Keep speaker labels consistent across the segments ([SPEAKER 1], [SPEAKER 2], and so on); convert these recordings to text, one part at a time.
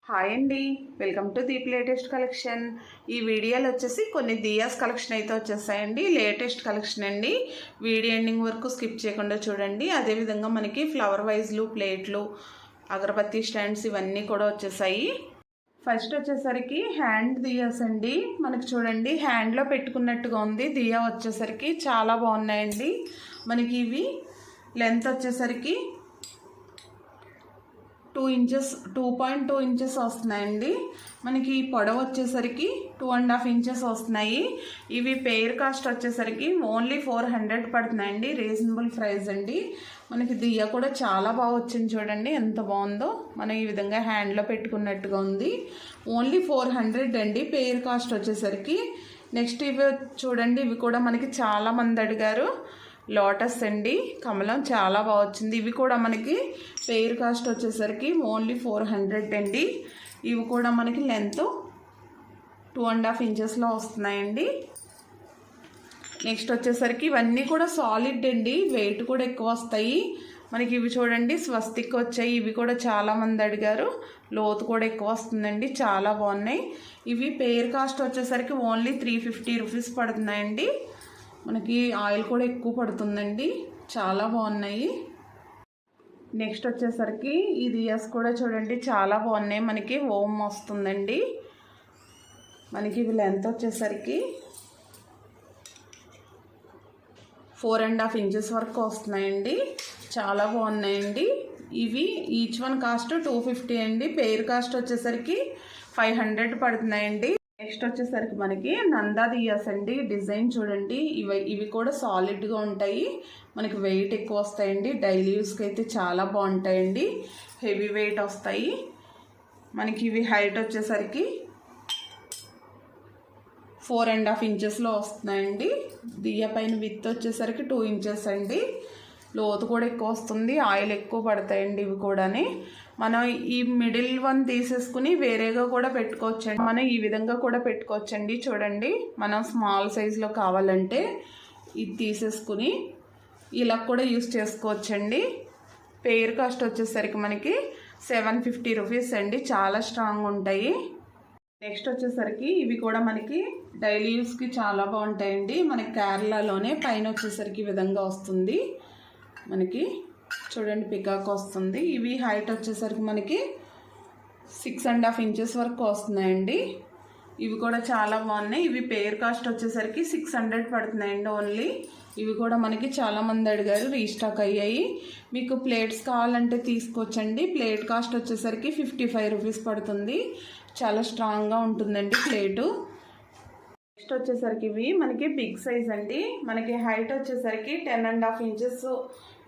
[SPEAKER 1] Hi అండి, welcome to Deep latest collection. ఈ వీడియోలో వచ్చేసి కొన్ని దియాస్ కలెక్షన్ అయితే వచ్చేసాయండి. లేటెస్ట్ కలెక్షన్ అండి. వీడియో ఎండింగ్ వరకు స్కిప్ చేయకుండా చూడండి. అదేవిధంగా మనకి ఫ్లవర్ వైజ్లు, ప్లేట్లు, అగరబత్తి స్టాండ్స్ ఇవన్నీ కూడా వచ్చేసాయి. ఫస్ట్ వచ్చేసరికి హ్యాండ్ దియాస్ అండి. మనకి చూడండి హ్యాండ్లో పెట్టుకున్నట్టుగా ఉంది. దియా వచ్చేసరికి చాలా బాగున్నాయండి. మనకి ఇవి లెంత్ వచ్చేసరికి 2.2 ఇంచెస్ వస్తున్నాయండి. మనకి పొడవు వచ్చేసరికి 2.5 ఇంచెస్ వస్తున్నాయి. ఇవి పెయిర్ కాస్ట్ వచ్చేసరికి ఓన్లీ 400 పడుతున్నాయండి. రీజనబుల్ ప్రైస్ అండి. మనకి దియ్య కూడా చాలా బాగా వచ్చింది. చూడండి ఎంత బాగుందో. మనం ఈ విధంగా హ్యాండ్లో పెట్టుకున్నట్టుగా ఉంది. ఓన్లీ 400 అండి పెయిర్ కాస్ట్ వచ్చేసరికి. నెక్స్ట్ ఇవి చూడండి, ఇవి కూడా మనకి చాలామంది అడిగారు. లోటస్ అండి, కమలం చాలా బాగా వచ్చింది. ఇవి కూడా మనకి పెయిర్ కాస్ట్ వచ్చేసరికి ఓన్లీ 400 అండి. ఇవి కూడా మనకి లెంత్ 2.5 ఇంచెస్లో వస్తున్నాయండి. నెక్స్ట్ వచ్చేసరికి ఇవన్నీ కూడా సాలిడ్ అండి, వెయిట్ కూడా ఎక్కువ వస్తాయి. మనకి ఇవి చూడండి స్వస్తిక్ వచ్చాయి. ఇవి కూడా చాలామంది అడిగారు. లోతు కూడా ఎక్కువ వస్తుందండి, చాలా బాగున్నాయి. ఇవి పెయిర్ కాస్ట్ వచ్చేసరికి ఓన్లీ 350 రూపీస్ పడుతున్నాయండి. మనకి ఆయిల్ కూడా ఎక్కువ పడుతుందండి, చాలా బాగున్నాయి. నెక్స్ట్ వచ్చేసరికి ఈ దియాస్ కూడా చూడండి చాలా బాగున్నాయి. మనకి ఓం వస్తుందండి. మనకి ఇవి లెంత్ వచ్చేసరికి 4.5 ఇంచెస్ వరకు వస్తున్నాయండి. చాలా బాగున్నాయండి. ఇవి ఈచ్ వన్ కాస్ట్ 250 అండి. పెయిర్ కాస్ట్ వచ్చేసరికి 500 పడుతున్నాయండి. నెక్స్ట్ వచ్చేసరికి మనకి నందా దియాస్ అండి. డిజైన్ చూడండి, ఇవి కూడా సాలిడ్గా ఉంటాయి. మనకి వెయిట్ ఎక్కువ వస్తాయండి. డైలీ యూస్కి అయితే చాలా బాగుంటాయండి. హెవీ వెయిట్ వస్తాయి. మనకి ఇవి హైట్ వచ్చేసరికి 4.5 ఇంచెస్లో వస్తున్నాయండి. దియ్య పైన విత్ వచ్చేసరికి 2 ఇంచెస్ అండి. లోతు కూడా ఎక్కువ వస్తుంది, ఆయిల్ ఎక్కువ పడతాయండి. ఇవి కూడాని మనం ఈ మిడిల్ వన్ తీసేసుకుని వేరేగా కూడా పెట్టుకోవచ్చండి. మనం ఈ విధంగా కూడా పెట్టుకోవచ్చండి. చూడండి, మనం స్మాల్ సైజులో కావాలంటే ఇది తీసేసుకుని ఇలా కూడా యూస్ చేసుకోవచ్చండి. పెయిర్ కాస్ట్ వచ్చేసరికి మనకి 750 రూపీస్ అండి. చాలా స్ట్రాంగ్ ఉంటాయి. నెక్స్ట్ వచ్చేసరికి ఇవి కూడా మనకి డైలీ యూస్కి చాలా బాగుంటాయండి. మనకి కేరళలోనే పైన వచ్చేసరికి ఈ విధంగా వస్తుంది. మనకి చూడండి పికాక్ వస్తుంది. ఇవి హైట్ వచ్చేసరికి మనకి 6.5 ఇంచెస్ వరకు వస్తున్నాయండి. ఇవి కూడా చాలా బాగున్నాయి. ఇవి పెయిర్ కాస్ట్ వచ్చేసరికి 600 పడుతున్నాయండి ఓన్లీ. ఇవి కూడా మనకి చాలామంది అడిగారు, రీస్టాక్ అయ్యాయి. మీకు ప్లేట్స్ కావాలంటే తీసుకోవచ్చండి. ప్లేట్ కాస్ట్ వచ్చేసరికి 55 రూపీస్ పడుతుంది. చాలా స్ట్రాంగ్గా ఉంటుందండి ప్లేటు. నెక్స్ట్ వచ్చేసరికి ఇవి మనకి బిగ్ సైజ్ అండి. మనకి హైట్ వచ్చేసరికి 10.5 ఇంచెస్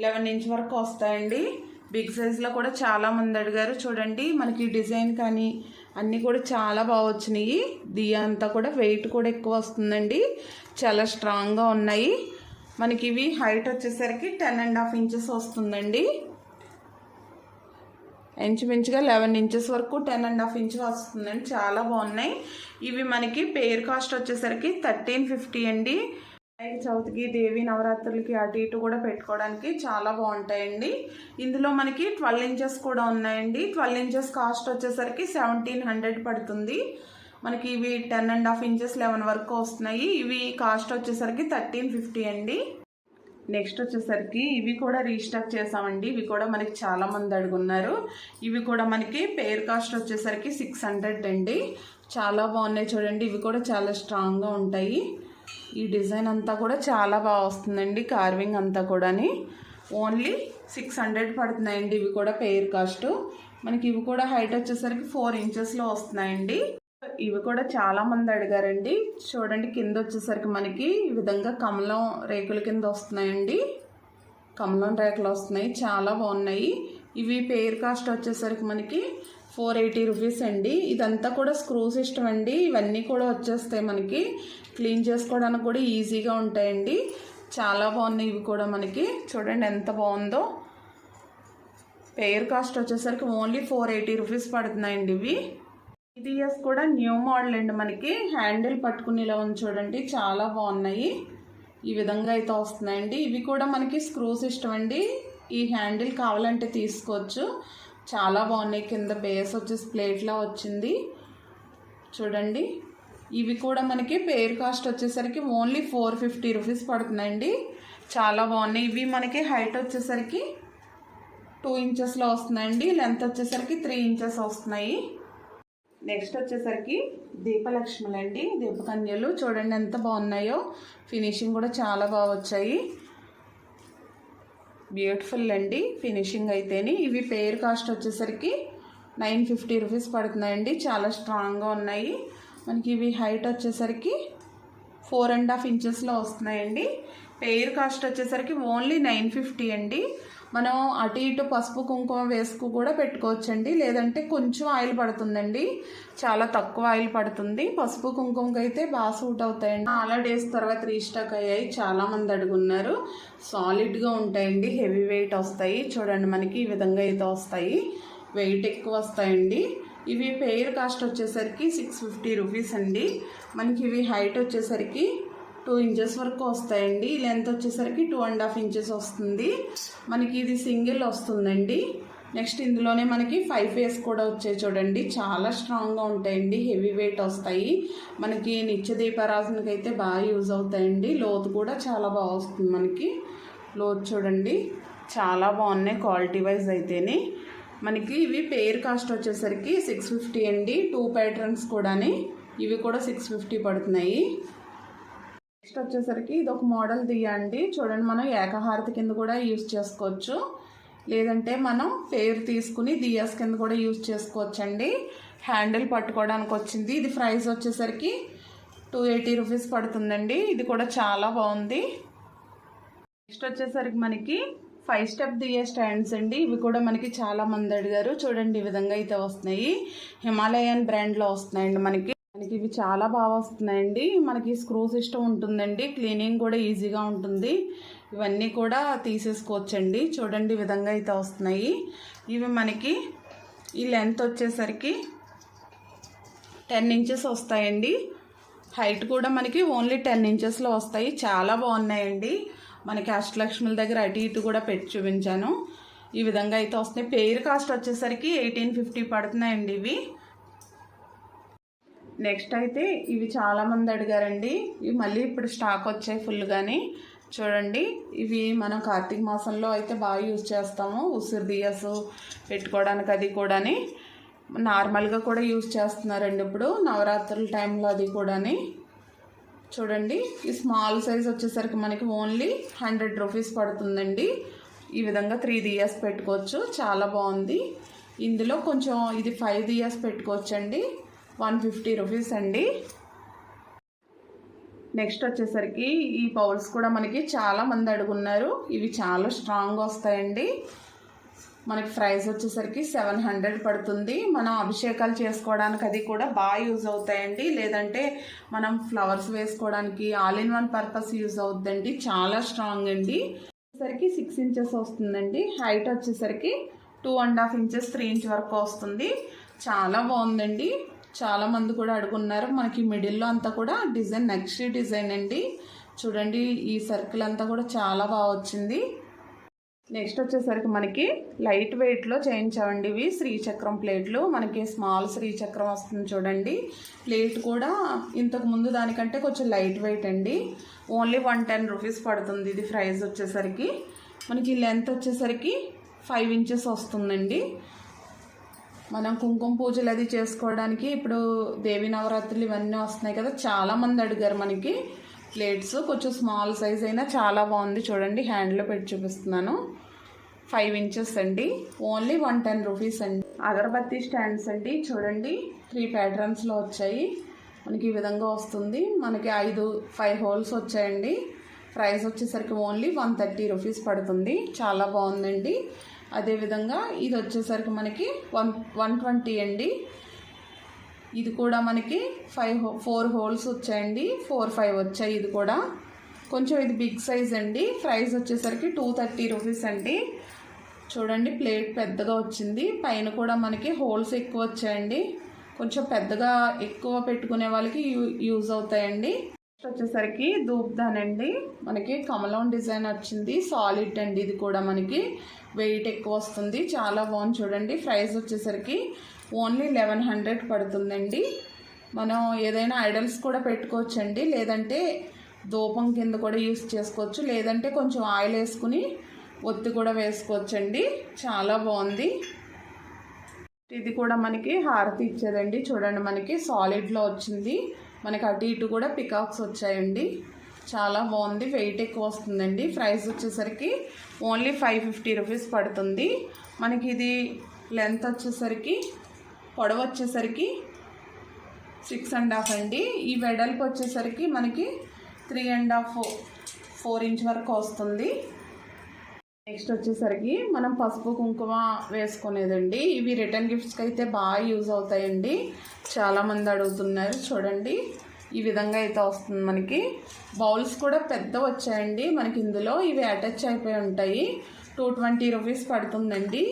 [SPEAKER 1] 11 ఇంచ్ వరకు వస్తాయండి. బిగ్ సైజ్లో కూడా చాలామంది అడిగారు. చూడండి మనకి డిజైన్ కానీ అన్నీ కూడా చాలా బాగా వచ్చినాయి. దియా అంతా కూడా వెయిట్ కూడా ఎక్కువ వస్తుందండి. చాలా స్ట్రాంగ్గా ఉన్నాయి. మనకి ఇవి హైట్ వచ్చేసరికి 10.5 ఇంచెస్ వస్తుందండి. ఇంచుమించుగా 11 ఇంచెస్ వరకు 10.5 ఇంచ్ వస్తుందండి. చాలా బాగున్నాయి. ఇవి మనకి పెయిర్ కాస్ట్ వచ్చేసరికి 1350 అండి. చవితికి, దేవి నవరాత్రులకి అటు ఇటు కూడా పెట్టుకోవడానికి చాలా బాగుంటాయండి. ఇందులో మనకి 12 ఇంచెస్ కూడా ఉన్నాయండి. 12 ఇంచెస్ కాస్ట్ వచ్చేసరికి 1700 పడుతుంది. మనకి ఇవి 10.5 ఇంచెస్ 11 వరకు వస్తున్నాయి. ఇవి కాస్ట్ వచ్చేసరికి 1350 అండి. నెక్స్ట్ వచ్చేసరికి ఇవి కూడా రీస్టాక్ చేసామండి. ఇవి కూడా మనకి చాలా మంది అడుగున్నారు. ఇవి కూడా మనకి పెయిర్ కాస్ట్ వచ్చేసరికి 600 అండి. చాలా బాగున్నాయి చూడండి. ఇవి కూడా చాలా స్ట్రాంగ్గా ఉంటాయి. ఈ డిజైన్ అంతా కూడా చాలా బాగా వస్తుందండి. కార్వింగ్ అంతా కూడాని ఓన్లీ 600 పడుతున్నాయండి. ఇవి కూడా పెయిర్ కాస్ట్. మనకి ఇవి కూడా హైట్ వచ్చేసరికి 4 ఇంచెస్లో వస్తున్నాయండి. ఇవి కూడా చాలా మంది అడిగారండి. చూడండి కింద వచ్చేసరికి మనకి ఈ విధంగా కమలం రేకుల కింద వస్తున్నాయండి. కమలం రేకులు వస్తున్నాయి, చాలా బాగున్నాయి. ఇవి పెయిర్ కాస్ట్ వచ్చేసరికి మనకి 480 రూపీస్ అండి. ఇదంతా కూడా స్క్రూ సిస్టమ్ అండి. ఇవన్నీ కూడా వచ్చేస్తాయి. మనకి క్లీన్ చేసుకోవడానికి కూడా ఈజీగా ఉంటాయండి. చాలా బాగున్నాయి. ఇవి కూడా మనకి చూడండి ఎంత బాగుందో. పెయిర్ కాస్ట్ వచ్చేసరికి ఓన్లీ 480 రూపీస్ పడుతున్నాయండి. ఇవి దియాస్ కూడా న్యూ మోడల్ అండి. మనకి హ్యాండిల్ పట్టుకునేలా ఉంది చూడండి, చాలా బాగున్నాయి. ఈ విధంగా అయితే వస్తున్నాయండి. ఇవి కూడా మనకి స్క్రూ సిస్టమ్ అండి. ఈ హ్యాండిల్ కావాలంటే తీసుకోవచ్చు. చాలా బాగున్నాయి. కింద బేస్ వచ్చేసి ప్లేట్లా వచ్చింది చూడండి. ఇవి కూడా మనకి పేర్ కాస్ట్ వచ్చేసరికి ఓన్లీ 450 రూపీస్ పడుతుందండి. చాలా బాగున్నాయి. ఇవి మనకి హైట్ వచ్చేసరికి 2 ఇంచెస్లో వస్తున్నాయండి. లెంత్ వచ్చేసరికి 3 ఇంచెస్ వస్తున్నాయి. నెక్స్ట్ వచ్చేసరికి దీపలక్ష్ములు అండి, దీపకన్యలు. చూడండి ఎంత బాగున్నాయో. ఫినిషింగ్ కూడా చాలా బాగా వచ్చాయి. బ్యూటిఫుల్ అండి ఫినిషింగ్ అయితేని. ఇవి పేర్ కాస్ట్ వచ్చేసరికి 950 రూపీస్ పడుతున్నాయండి. చాలా స్ట్రాంగ్గా ఉన్నాయి. మనకి ఇవి హైట్ వచ్చేసరికి 4.5 ఇంచెస్లో వస్తున్నాయండి. పేర్ కాస్ట్ వచ్చేసరికి ఓన్లీ 950 అండి. మనం అటు ఇటు పసుపు కుంకుమ వేసుకు కూడా పెట్టుకోవచ్చండి. లేదంటే కొంచెం ఆయిల్ పడుతుందండి, చాలా తక్కువ ఆయిల్ పడుతుంది. పసుపు కుంకుమకి అయితే బాగా సూట్ అవుతాయండి. చాలా డేస్ తర్వాత రీస్టాక్ అయ్యాయి. చాలామంది అడుగున్నారు. సాలిడ్గా ఉంటాయండి, హెవీ వెయిట్ వస్తాయి. చూడండి మనకి ఈ విధంగా అయితే వస్తాయి. వెయిట్ ఎక్కువ వస్తాయండి. ఇవి పేర్ కాస్ట్ వచ్చేసరికి 650 రూపీస్ అండి. మనకి ఇవి హైట్ వచ్చేసరికి 2 ఇంచెస్ వరకు వస్తాయండి. లెంత్ వచ్చేసరికి 2.5 ఇంచెస్ వస్తుంది. మనకి ఇది సింగిల్ వస్తుందండి. నెక్స్ట్ ఇందులోనే మనకి 5 ఫేస్ కూడా వచ్చాయి చూడండి. చాలా స్ట్రాంగ్గా ఉంటాయండి, హెవీ వెయిట్ వస్తాయి. మనకి నిత్య దీపారాధనకి అయితే బాగా యూజ్ అవుతాయండి. లోతు కూడా చాలా బాగా వస్తుంది. మనకి లోతు చూడండి చాలా బాగున్నాయి క్వాలిటీ వైజ్ అయితేనే. మనకి ఇవి పేర్ కాస్ట్ వచ్చేసరికి 650 అండి. 2 ప్యాటర్న్స్ కూడాని ఇవి కూడా 650 పడుతున్నాయి. నెక్స్ట్ వచ్చేసరికి ఇది ఒక మోడల్ దియండి. చూడండి మనం ఏకహారతి కింద కూడా యూజ్ చేసుకోవచ్చు, లేదంటే మనం పేరు తీసుకుని దియాస్ కింద కూడా యూజ్ చేసుకోవచ్చు అండి. హ్యాండిల్ పట్టుకోవడానికి వచ్చింది. ఇది ప్రైస్ వచ్చేసరికి 280 రూపీస్ పడుతుందండి. ఇది కూడా చాలా బాగుంది. నెక్స్ట్ వచ్చేసరికి మనకి 5 స్టెప్ దియా స్టాండ్స్ అండి. ఇవి కూడా మనకి చాలా మంది అడిగారు. చూడండి ఈ విధంగా అయితే వస్తున్నాయి. హిమాలయన్ బ్రాండ్లో వస్తున్నాయండి. మనకి ఇవి చాలా బాగా వస్తున్నాయండి. మనకి స్క్రూ సిస్టమ్ ఉంటుందండి, క్లీనింగ్ కూడా ఈజీగా ఉంటుంది. ఇవన్నీ కూడా తీసేసుకోవచ్చండి. చూడండి ఈ విధంగా అయితే వస్తున్నాయి. ఇవి మనకి ఈ లెంత్ వచ్చేసరికి 10 ఇంచెస్ వస్తాయండి. హైట్ కూడా మనకి ఓన్లీ 10 ఇంచెస్లో వస్తాయి. చాలా బాగున్నాయండి. మనకి అష్టలక్ష్ముల దగ్గర అటు ఇటు కూడా పెట్టి చూపించాను. ఈ విధంగా అయితే వస్తున్నాయి. పేర్ కాస్ట్ వచ్చేసరికి 1850 పడుతున్నాయండి ఇవి. నెక్స్ట్ అయితే ఇవి చాలామంది అడిగారండి. ఇవి మళ్ళీ ఇప్పుడు స్టాక్ వచ్చాయి ఫుల్గాని. చూడండి ఇవి మనం కార్తీక మాసంలో అయితే బాగా యూజ్ చేస్తాము. ఉసిరి దియాస్ పెట్టుకోవడానికి అది కూడాని. నార్మల్గా కూడా యూజ్ చేస్తున్నారండి ఇప్పుడు నవరాత్రుల టైంలో అది కూడాని. చూడండి ఈ స్మాల్ సైజ్ వచ్చేసరికి మనకి ఓన్లీ 100 రూపీస్ పడుతుందండి. ఈ విధంగా 3 దియాస్ పెట్టుకోవచ్చు. చాలా బాగుంది. ఇందులో కొంచెం ఇది 5 దియాస్ పెట్టుకోవచ్చు అండి. 150 రూపీస్ అండి. నెక్స్ట్ వచ్చేసరికి ఈ బౌల్స్ కూడా మనకి చాలా మంది అడుగున్నారు. ఇవి చాలా స్ట్రాంగ్ వస్తాయండి. మనకి ప్రైస్ వచ్చేసరికి 700 పడుతుంది. మనం అభిషేకాలు చేసుకోవడానికి అది కూడా బాగా యూజ్ అవుతాయండి. లేదంటే మనం ఫ్లవర్స్ వేసుకోవడానికి all in one purpose use అవుతుందండి. చాలా స్ట్రాంగ్ అండి. వచ్చేసరికి 6 ఇంచెస్ వస్తుందండి. హైట్ వచ్చేసరికి 2.5 ఇంచెస్ 3 ఇంచ్ వరకు వస్తుంది. చాలా బాగుందండి. చాలా మంది కూడా అడుగున్నారు. మనకి మిడిల్లో అంతా కూడా డిజైన్ నెక్స్ట్ డిజైన్ అండి. చూడండి ఈ సర్కిల్ అంతా కూడా చాలా బాగా వచ్చింది. నెక్స్ట్ వచ్చేసరికి మనకి లైట్ వెయిట్లో చేయించామండి. ఇవి శ్రీచక్రం ప్లేట్లు. మనకి స్మాల్ శ్రీచక్రం వస్తుంది చూడండి. ప్లేట్ కూడా ఇంతకు ముందు దానికంటే కొంచెం లైట్ వెయిట్ అండి. ఓన్లీ 110 రూపీస్ పడుతుంది. ఇది ప్రైస్ వచ్చేసరికి మనకి లెంత్ వచ్చేసరికి 5 ఇంచెస్ వస్తుందండి. మనం కుంకుమ పూజలు అది చేసుకోవడానికి ఇప్పుడు దేవి నవరాత్రులు ఇవన్నీ వస్తున్నాయి కదా, చాలామంది అడిగారు మనకి ప్లేట్స్. కొంచెం స్మాల్ సైజ్ అయినా చాలా బాగుంది. చూడండి హ్యాండ్లో పెట్టి చూపిస్తున్నాను. 5 ఇంచెస్ అండి. ఓన్లీ 110 రూపీస్ అండి. అగరబత్తి స్టాండ్స్ అండి. చూడండి 3 ప్యాటర్న్స్లో వచ్చాయి. మనకి ఈ విధంగా వస్తుంది. మనకి 5 హోల్స్ వచ్చాయండి. ప్రైస్ వచ్చేసరికి ఓన్లీ 130 రూపీస్ పడుతుంది. చాలా బాగుందండి. అదేవిధంగా ఇది వచ్చేసరికి మనకి 120 అండి. ఇది కూడా మనకి 4 హోల్స్ వచ్చాయండి. 4, 5 వచ్చాయి. ఇది కూడా కొంచెం ఇది బిగ్ సైజ్ అండి. ప్రైస్ వచ్చేసరికి 230 రూపీస్ అండి. చూడండి ప్లేట్ పెద్దగా వచ్చింది. పైన కూడా మనకి హోల్స్ ఎక్కువ వచ్చాయండి. కొంచెం పెద్దగా ఎక్కువ పెట్టుకునే వాళ్ళకి యూజ్ అవుతాయండి. నెక్స్ట్ వచ్చేసరికి ధూప్దాన్ అండి. మనకి కమలం డిజైన్ వచ్చింది. సాలిడ్ అండి. ఇది కూడా మనకి వెయిట్ ఎక్కువ వస్తుంది, చాలా బాగుంది చూడండి. ప్రైస్ వచ్చేసరికి ఓన్లీ 1100 పడుతుందండి. మనం ఏదైనా ఐడల్స్ కూడా పెట్టుకోవచ్చండి, లేదంటే ధూపం కింద కూడా యూస్ చేసుకోవచ్చు, లేదంటే కొంచెం ఆయిల్ వేసుకుని ఒత్తి కూడా వేసుకోవచ్చండి. చాలా బాగుంది. ఇది కూడా మనకి హారతి ఇచ్చేదండి. చూడండి, మనకి సాలిడ్లో వచ్చింది. మనకి అటు ఇటు కూడా పికాక్స్ వచ్చాయండి. చాలా బాగుంది, వెయిట్ ఎక్కువ వస్తుందండి. ప్రైస్ వచ్చేసరికి ఓన్లీ 550 రూపీస్ పడుతుంది. మనకి ఇది లెంత్ వచ్చేసరికి, పొడవు వచ్చేసరికి 6.5 అండి. ఈ వెడల్పు వచ్చేసరికి మనకి 3.5 4 ఇంచ్ వరకు వస్తుంది. నెక్స్ట్ వచ్చేసరికి మనం పసుపు కుంకుమ వేసుకునేదండి. ఇవి రిటర్న్ గిఫ్ట్స్కి అయితే బాగా యూజ్ అవుతాయండి. చాలామంది అడుగుతున్నారు. చూడండి, ఈ విధంగా అయితే వస్తుంది. మనకి బౌల్స్ కూడా పెద్ద వచ్చాయండి మనకి ఇందులో. ఇవి అటాచ్ అయిపోయి ఉంటాయి. 220 రూపీస్ పడుతుందండి.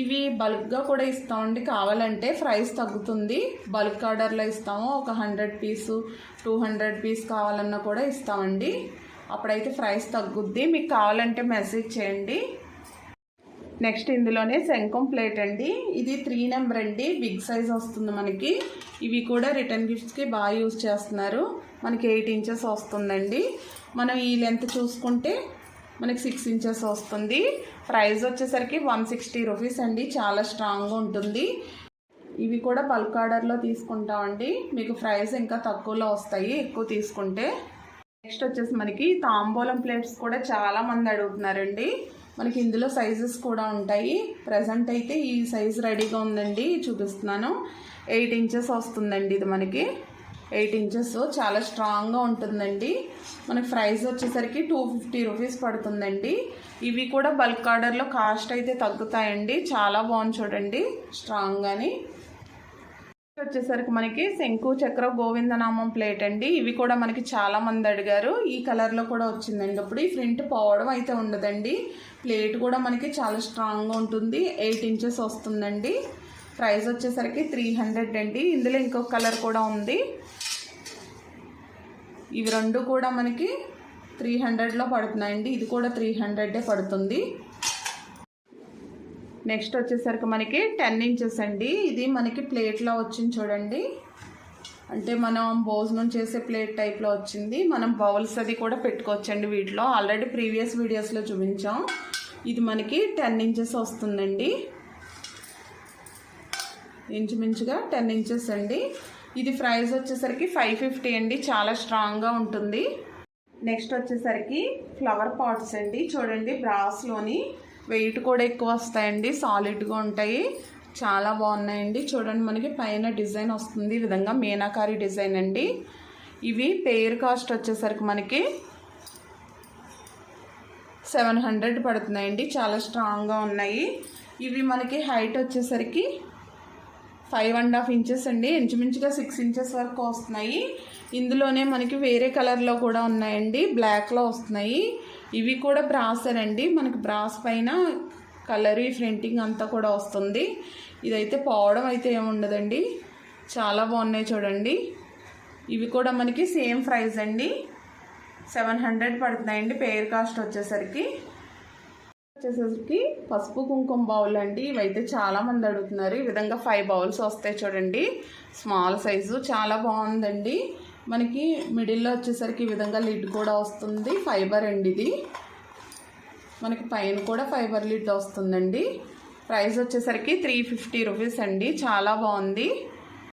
[SPEAKER 1] ఇవి బల్క్గా కూడా ఇస్తామండి. కావాలంటే ప్రైస్ తగ్గుతుంది. బల్క్ ఆర్డర్లో ఇస్తాము. ఒక 100 పీసు 200 పీస్ కావాలన్నా కూడా ఇస్తామండి. అప్పుడైతే ప్రైస్ తగ్గుద్ది. మీకు కావాలంటే మెసేజ్ చేయండి. నెక్స్ట్ ఇందులోనే శంఖం ప్లేట్ అండి. ఇది 3 నెంబర్ అండి. బిగ్ సైజ్ వస్తుంది మనకి. ఇవి కూడా రిటర్న్ గిఫ్ట్స్కి బాగా యూజ్ చేస్తున్నారు. మనకి 8 ఇంచెస్ వస్తుందండి. మనం ఈ లెంత్ చూసుకుంటే మనకి 6 ఇంచెస్ వస్తుంది. ప్రైస్ వచ్చేసరికి 160 రూపీస్ అండి. చాలా స్ట్రాంగ్గా ఉంటుంది. ఇవి కూడా బల్క్ ఆర్డర్లో తీసుకుంటామండి. మీకు ప్రైస్ ఇంకా తక్కువలో వస్తాయి ఎక్కువ తీసుకుంటే. నెక్స్ట్ వచ్చేసి మనకి తాంబూలం ప్లేట్స్ కూడా చాలా మంది అడుగుతున్నారండి. మనకి ఇందులో సైజెస్ కూడా ఉంటాయి. ప్రజెంట్ అయితే ఈ సైజ్ రెడీగా ఉందండి, చూపిస్తున్నాను. 8 ఇంచెస్ వస్తుందండి. ఇది మనకి 8 ఇంచెస్ చాలా స్ట్రాంగ్గా ఉంటుందండి. మనకి ప్రైస్ వచ్చేసరికి 250 రూపీస్ పడుతుందండి. ఇవి కూడా బల్క్ ఆర్డర్లో కాస్ట్ అయితే తగ్గుతాయండి. చాలా బాగుంది చూడండి, స్ట్రాంగ్గాని. వచ్చేసరికి మనకి శంకు చక్ర గోవిందనామం ప్లేట్ అండి. ఇవి కూడా మనకి చాలా మంది అడిగారు. ఈ కలర్లో కూడా వచ్చిందండి. ఇప్పుడు ఈ ప్రింట్ పోవడం అయితే ఉండదండి. ప్లేట్ కూడా మనకి చాలా స్ట్రాంగ్గా ఉంటుంది. 8 ఇంచెస్ వస్తుందండి. ప్రైస్ వచ్చేసరికి 300 అండి. ఇందులో ఇంకొక కలర్ కూడా ఉంది. ఇవి రెండు కూడా మనకి 300లో పడుతున్నాయండి. ఇది కూడా 300 పడుతుంది. నెక్స్ట్ వచ్చేసరికి మనకి 10 ఇంచెస్ అండి. ఇది మనకి ప్లేట్లో వచ్చింది చూడండి. అంటే మనం భోజనం చేసే ప్లేట్ టైప్లో వచ్చింది. మనం బౌల్స్ అది కూడా పెట్టుకోవచ్చండి వీటిలో. ఆల్రెడీ ప్రీవియస్ వీడియోస్లో చూపించాం. ఇది మనకి 10 ఇంచెస్ వస్తుందండి. ఇంచుమించుగా 10 ఇంచెస్ అండి. ఇది ప్రైస్ వచ్చేసరికి 550 అండి. చాలా స్ట్రాంగ్గా ఉంటుంది. నెక్స్ట్ వచ్చేసరికి ఫ్లవర్ పాట్స్ అండి. చూడండి, బ్రాస్లోని వెయిట్ కూడా ఎక్కువ వస్తాయండి. సాలిడ్గా ఉంటాయి. చాలా బాగున్నాయండి. చూడండి, మనకి పైన డిజైన్ వస్తుంది. ఈ విధంగా మీనాకారి డిజైన్ అండి. ఇవి పెయిర్ కాస్ట్ వచ్చేసరికి మనకి 700 పడుతున్నాయండి. చాలా స్ట్రాంగ్గా ఉన్నాయి. ఇవి మనకి హైట్ వచ్చేసరికి 5.5 ఇంచెస్ అండి. ఇంచుమించుగా 6 ఇంచెస్ వరకు వస్తున్నాయి. ఇందులోనే మనకి వేరే కలర్లో కూడా ఉన్నాయండి. బ్లాక్లో వస్తున్నాయి. ఇవి కూడా బ్రాసేనండి. మనకి బ్రాస్ పైన కలర్ ప్రింటింగ్ అంతా కూడా వస్తుంది. ఇదైతే పోవడం అయితే ఏముండదండి. చాలా బాగున్నాయి చూడండి. ఇవి కూడా మనకి సేమ్ ప్రైస్ అండి. 700 పడుతున్నాయండి పెయిర్ కాస్ట్ వచ్చేసరికి. పసుపు కుంకుమ బౌల్ అండి. ఇవైతే చాలా మంది అడుగుతున్నారు. ఈ విధంగా 5 బౌల్స్ వస్తాయి చూడండి. స్మాల్ సైజు చాలా బాగుందండి. మనకి మిడిల్లో వచ్చేసరికి ఈ విధంగా లిడ్ కూడా వస్తుంది. ఫైబర్ అండి ఇది. మనకి పైన కూడా ఫైబర్ లిడ్ వస్తుందండి. ప్రైస్ వచ్చేసరికి 350 రూపీస్ అండి. చాలా బాగుంది.